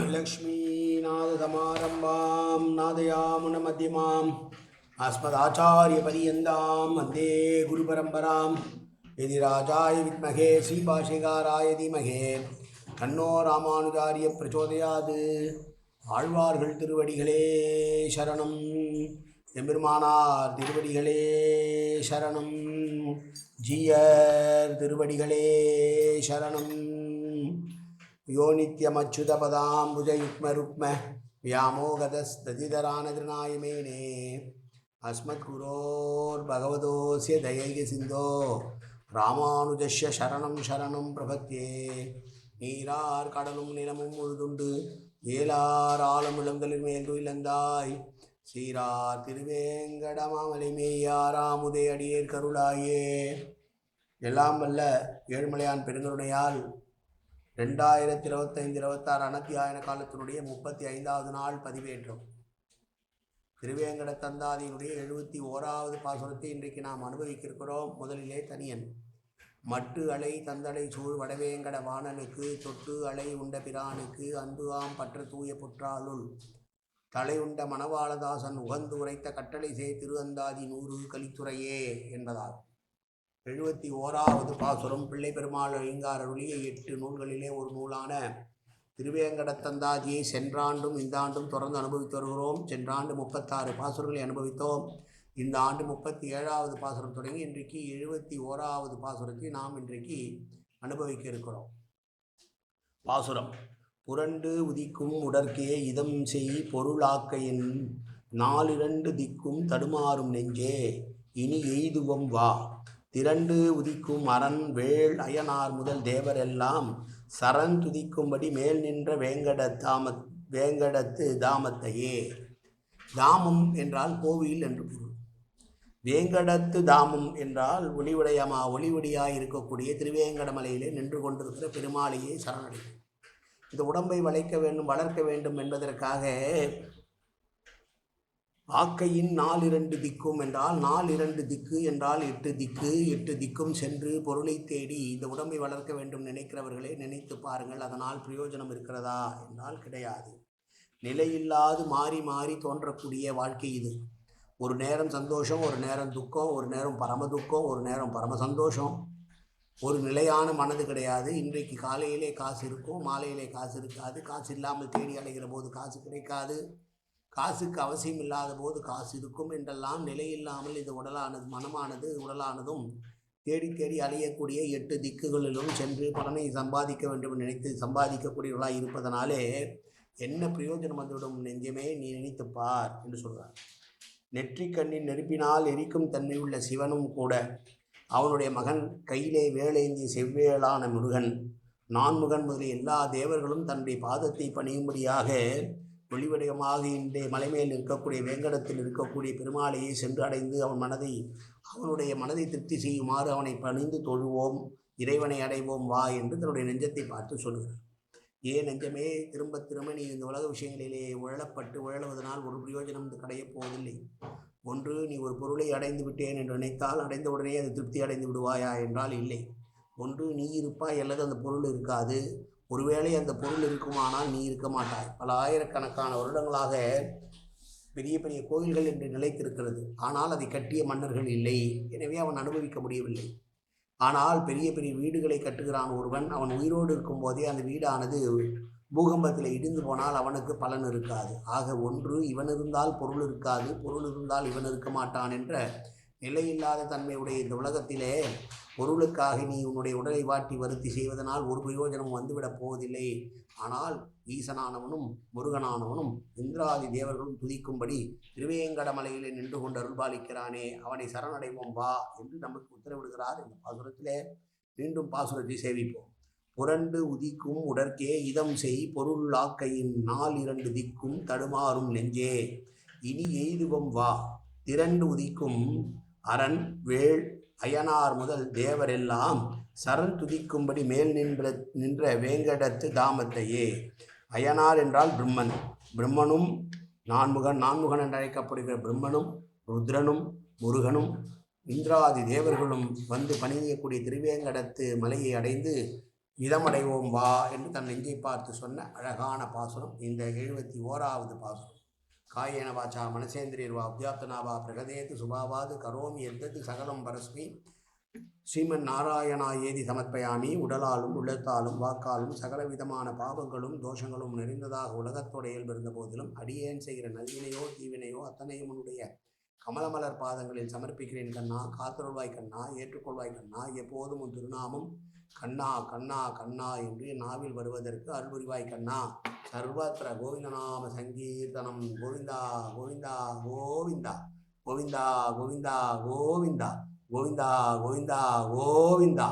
लक्ष्मीनाथसमारम्भां नादयामुनमध्यमाम् अस्मदाचार्यपर्यन्तां वन्दे गुरुपरम्परां यदिराजाय विद्महे श्रीभाष्यकाराय धीमहि तन्नो रामानुजार्य प्रचोदयात्. ஆழ்வார்கள் திருவடிகளே சரணம். எம்பெருமானார் திருவடிகளே சரணம். ஜீயர் திருவடிகளே சரணம். யோ நித்யமச்சுதபதாம்புஜயுக்மருக்ம व्यामोगतस्तदितरानदृणायमेने अस्मद्गुरोर्भगवतोऽस्य दयैकसिन्धो ராமானுஜஸ்ய சரணம் சரணம் பிரபத்யே. நீரார் கடலும் நிலமும் முழுதுண்டு ஏலார் ஆழம் இளந்தலின் மேல் துயிலந்தாய் சீரார் திருவேங்கடமாமலை மேயாராமுதே அடியேர் கருளாயே. எல்லாம் வல்ல ஏழுமலையான் பெருங்கருணையால் 2025-26 அனத்தியாயன காலத்தினுடைய 35வது நாள் பதிவேற்றம். திருவேங்கட தந்தாதியினுடைய 71வது பாசுரத்தை இன்றைக்கு நாம் அனுபவிக்கிறோம். முதலிலே தனியன். மட்டு அலை தந்தடை சூழ் வடவேங்கட வாணனுக்கு தொட்டு அலை உண்ட பிரானுக்கு அன்பு ஆம் பற்ற தூய புற்றாளுள் தலை உண்ட மணவாளதாசன் உகந்து உரைத்த கட்டளை சே திருவந்தாதி 100 கலித்துறையே என்பதால் 71வது பாசுரம் பிள்ளை பெருமாள் ஐங்கார் அருளிய 8 நூல்களிலே ஒரு நூலான திருவேங்கடத்தந்தாதியை சென்றாண்டும் இந்த ஆண்டும் தொடர்ந்து அனுபவித்து வருகிறோம். சென்ற ஆண்டு 36 பாசுரங்களை அனுபவித்தோம். இந்த ஆண்டு 37வது பாசுரம் தொடங்கி இன்றைக்கு 71வது பாசுரத்தை நாம் இன்றைக்கு அனுபவிக்க இருக்கிறோம். பாசுரம். புரண்டு உதிக்கும் உடற்கே இதம் செய் பொருளாக்கையின் 4 திக்கும் தடுமாறும் நெஞ்சே இனி எய்துவம் வா. திரண்டு உதிக்கும் அரண் வேள் அயனார் முதல் தேவரெல்லாம் சரண் துதிக்கும்படி மேல் நின்ற வேங்கடத்து தாமத்தையே. தாமம் என்றால் கோவில் என்று பொருள். வேங்கடத்து தாமம் என்றால் ஒளிவடியாய் இருக்கக்கூடிய திருவேங்கடமலையிலே நின்று கொண்டிருக்கிற பெருமாளையே சரணடையும். இந்த உடம்பை வளர்க்க வேண்டும் என்பதற்காக ஆக்கையின் 4 திக்கும் என்றால் 4 திக்கு என்றால் 8 திக்கு. 8 திக்கும் சென்று பொருளை தேடி இந்த உடம்பை வளர்க்க வேண்டும் நினைக்கிறவர்களே நினைத்து பாருங்கள். அதனால் பிரயோஜனம் இருக்கிறதா என்றால் கிடையாது. நிலையில்லாது மாறி மாறி தோன்றக்கூடிய வாழ்க்கை இது. ஒரு நேரம் சந்தோஷம், ஒரு நேரம் துக்கம், ஒரு நேரம் பரம துக்கம், ஒரு நேரம் பரம சந்தோஷம். ஒரு நிலையான மனது கிடையாது. இன்றைக்கு காலையிலே காசு இருக்கும், மாலையிலே காசு இருக்காது. காசு இல்லாமல் தேடி அலைகிற போது காசு கிடைக்காது. காசுக்கு அவசியம் இல்லாத போது காசு இருக்கும் என்றெல்லாம் நிலையில்லாமல் இந்த மனமானது உடலானதும் தேடி தேடி அலையக்கூடிய 8 திக்குகளிலும் சென்று பலனை சம்பாதிக்க வேண்டும் நினைத்து சம்பாதிக்கக்கூடியவர்களாக இருப்பதனாலே என்ன பிரயோஜனம் வந்துவிடும் நெஞ்சமே, நீ நினைத்துப்பார் என்று சொல்கிறார். நெற்றிக்கண்ணின் நெருப்பினால் எரிக்கும் தன்மை உள்ள சிவனும் கூட அவனுடைய மகன் கையிலே வேலேந்திய செவ்வேளான முருகன் நான்முகன் முதலிய எல்லா தேவர்களும் தன்னுடைய பாதத்தை பணியும்படியாக ஒளிவடிவமாக இன்றைய மலைமேல் இருக்கக்கூடிய வேங்கடத்தில் இருக்கக்கூடிய பெருமாளையை சென்று அடைந்து அவனுடைய மனதை திருப்தி செய்யுமாறு அவனை பணிந்து தொழுவோம், இறைவனை அடைவோம் வா என்று தன்னுடைய நெஞ்சத்தை பார்த்து சொல்கிறார். ஏன் நெஞ்சமே, திரும்ப திரும்ப நீ இந்த உலக விஷயங்களிலே உழலுவதனால் ஒரு பிரயோஜனம் கிடையப் போவதில்லை. ஒன்று, நீ ஒரு பொருளை அடைந்து விட்டேன் என்று நினைத்தால் அடைந்த உடனே அது திருப்தி அடைந்து விடுவாயா என்றால் இல்லை. ஒன்று, நீ இருப்பாய் அல்லது அந்த பொருள் இருக்காது. ஒருவேளை அந்த பொருள் இருக்குமானால் நீ இருக்க மாட்டாய். பல ஆயிரக்கணக்கான வருடங்களாக பெரிய பெரிய கோயில்கள் என்று நிலைத்திருக்கிறது. ஆனால் அதை கட்டிய மன்னர்கள் இல்லை. எனவே அவன் அனுபவிக்க முடியவில்லை. ஆனால் பெரிய பெரிய வீடுகளை கட்டுகிறான் ஒருவன். அவன் உயிரோடு இருக்கும் போதே அந்த வீடானது பூகம்பத்தில் இடிந்து போனால் அவனுக்கு பலன் இருக்காது. ஆக ஒன்று, இவன் இருந்தால் பொருள் இருக்காது, பொருள் இருந்தால் இவன் இருக்க மாட்டான் என்ற நிலையில்லாத தன்மையுடைய இந்த உலகத்திலே பொருளுக்காக நீ உன்னுடைய உடலை வாட்டி வருத்தி செய்வதனால் ஒரு பிரயோஜனம் வந்துவிடப் போவதில்லை. ஆனால் ஈசனானவனும் முருகனானவனும் இந்திராதி தேவர்களும் துதிக்கும்படி திருவேங்கடமலையிலே நின்று கொண்டு அருள்பாலிக்கிறானே, அவனை சரணடைவோம் வா என்று நமக்கு உத்தரவிடுகிறார். இந்த பாசுரத்திலே மீண்டும் பாசுரத்தை சேவிப்போம். புரண்டு உதிக்கும் உடற்கே இதம் செய் பொருளாக்கையின் 4 திக்கும் தடுமாறும் நெஞ்சே இனி எய்துவம் வா. திரண்டு உதிக்கும் அரண் வேள் அயனார் முதல் தேவரெல்லாம் சரண் துதிக்கும்படி மேல் நின்ற வேங்கடத்து தாமத்தையே. அயனார் என்றால் பிரம்மன். பிரம்மனும் நான்முகன் என்று அழைக்கப்படுகிற பிரம்மனும் ருத்ரனும் முருகனும் இந்திராதி தேவர்களும் வந்து பணியக்கூடிய திருவேங்கடத்து மலையை அடைந்து இதமடைவோம் வா என்று தன் நெஞ்சை பார்த்து சொன்ன அழகான பாசுரம் இந்த 71வது பாசுரம். காயேன வாச்சா மனசேந்திரியர்வா அப்யாப்தனாவா பிரகதேது சுபாவாது கரோமி எத்தது சகலம் பரஸ்மி ஸ்ரீமன் நாராயணா ஏதி சமர்ப்பயாமி. உடலாலும் உள்ளத்தாலும் வாக்காலும் சகல விதமான பாவங்களும் தோஷங்களும் நிறைந்ததாக உலகத்தோட இயல்பிருந்த போதிலும் அடியேன் செய்கிற நல்வினையோ தீவினையோ அத்தனையும் உன்னுடைய கமலமலர் பாதங்களில் சமர்ப்பிக்கிறேன் கண்ணா. காத்தருள்வாய் கண்ணா, ஏற்றுக்கொள்வாய் கண்ணா. எப்போதும் உன் திருநாமம் கண்ணா கண்ணா கண்ணா என்று நாவில் வருவதற்கு அருள்புரிவாய் கண்ணா. சர்வத்திர கோவிந்தநாம சங்கீர்த்தனம். கோவிந்தா கோவிந்தா கோவிந்தா கோவிந்தா கோவிந்தா கோவிந்தா கோவிந்தா கோவிந்தா கோவிந்தா.